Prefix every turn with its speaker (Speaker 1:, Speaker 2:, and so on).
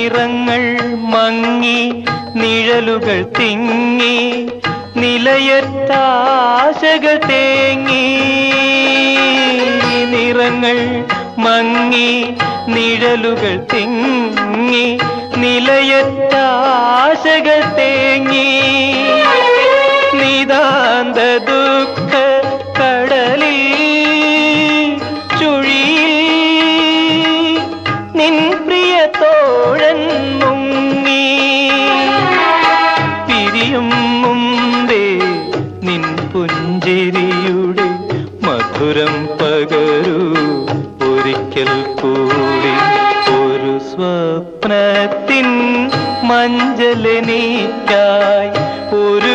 Speaker 1: നിറങ്ങൾ മങ്ങി നിഴലുകൾ തിങ്ങി നിലയത്താശകൾ തേങ്ങി നിറങ്ങൾ മങ്ങി നിഴലുകൾ തിങ്ങി നിലയത്താശകൾ തേങ്ങി നിതാന്ത ദുഃഖ കടലിൽ ചുഴിയിൽ നിൻ പ്രിയ തോഴൻ മുങ്ങി പിരിയും മുമ്പേ നിൻ പുഞ്ചിരിയുടെ മധുരം പകരൂ ഒരിക്കൽ കൂടി ഒരു സ്വപ്നത്തിൻ മഞ്ചലെനിക്കായി ഒരു